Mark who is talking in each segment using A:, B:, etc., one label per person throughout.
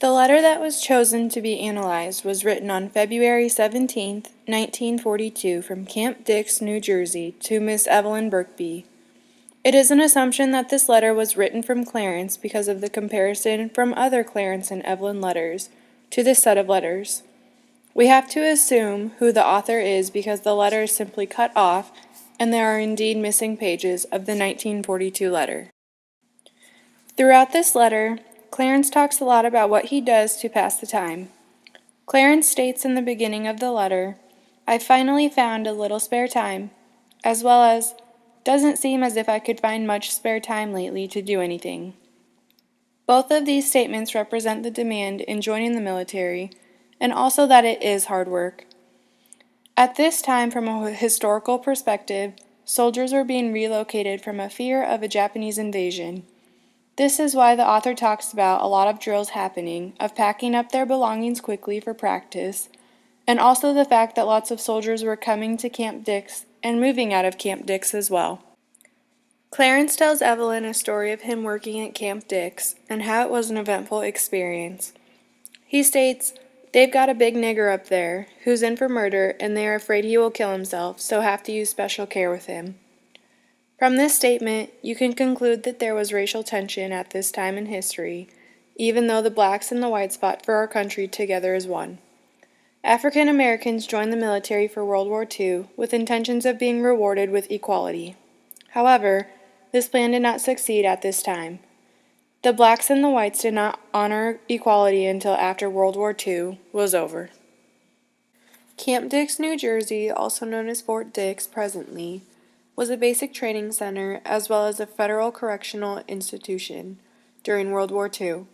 A: The letter that was chosen to be analyzed was written on February 17, 1942, from Camp Dix, New Jersey, to Miss Evelyn Birkby. It is an assumption that this letter was written from Clarence because of the comparison from other Clarence and Evelyn letters to this set of letters. We have to assume who the author is because the letter is simply cut off, and there are indeed missing pages of the 1942 letter. Throughout this letter, Clarence talks a lot about what he does to pass the time. Clarence states in the beginning of the letter, "I finally found a little spare time," as well as, "Doesn't seem as if I could find much spare time lately to do anything." Both of these statements represent the demand in joining the military, and also that it is hard work. At this time, from a historical perspective, soldiers were being relocated from a fear of a Japanese invasion. This is why the author talks about a lot of drills happening, of packing up their belongings quickly for practice, and also the fact that lots of soldiers were coming to Camp Dix and moving out of Camp Dix as well. Clarence tells Evelyn a story of him working at Camp Dix and how it was an eventful experience. He states, "They've got a big nigger up there who's in for murder, and they are afraid he will kill himself, so have to use special care with him." From this statement, you can conclude that there was racial tension at this time in history, even though the blacks and the whites fought for our country together as one. African Americans joined the military for World War II with intentions of being rewarded with equality. However, this plan did not succeed at this time. The blacks and the whites did not honor equality until after World War II was over. Camp Dix, New Jersey, also known as Fort Dix presently, was a basic training center as well as a federal correctional institution during World War II.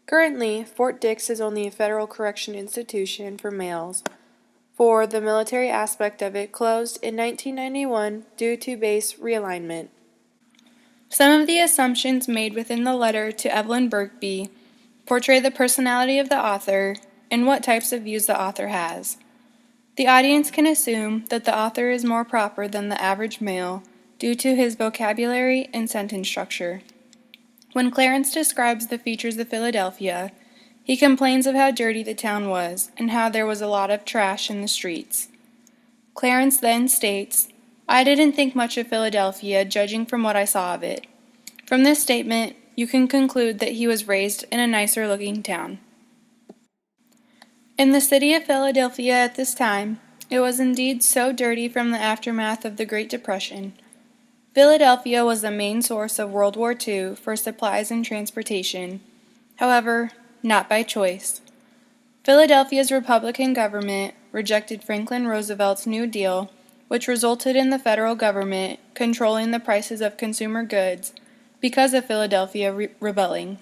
A: Currently, Fort Dix is only a federal correction institution for males, for the military aspect of it closed in 1991 due to base realignment. Some of the assumptions made within the letter to Evelyn Birkby portray the personality of the author and what types of views the author has. The audience can assume that the author is more proper than the average male due to his vocabulary and sentence structure. When Clarence describes the features of Philadelphia, he complains of how dirty the town was and how there was a lot of trash in the streets. Clarence then states, "I didn't think much of Philadelphia, judging from what I saw of it." From this statement, you can conclude that he was raised in a nicer-looking town. In the city of Philadelphia at this time, it was indeed so dirty from the aftermath of the Great Depression. Philadelphia was the main source of World War II for supplies and transportation, however, not by choice. Philadelphia's Republican government rejected Franklin Roosevelt's New Deal, which resulted in the federal government controlling the prices of consumer goods because of Philadelphia rebelling.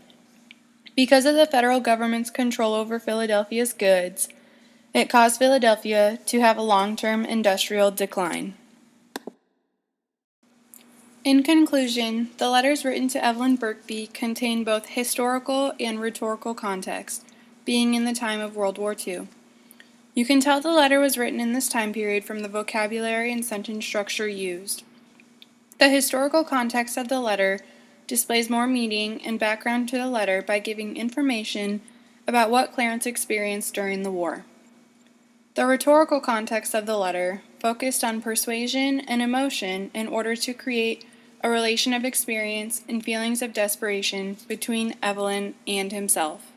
A: Because of the federal government's control over Philadelphia's goods, it caused Philadelphia to have a long-term industrial decline. In conclusion, the letters written to Evelyn Birkby contain both historical and rhetorical context, being in the time of World War II. You can tell the letter was written in this time period from the vocabulary and sentence structure used. The historical context of the letter displays more meaning and background to the letter by giving information about what Clarence experienced during the war. The rhetorical context of the letter focused on persuasion and emotion in order to create a relation of experience and feelings of desperation between Evelyn and himself.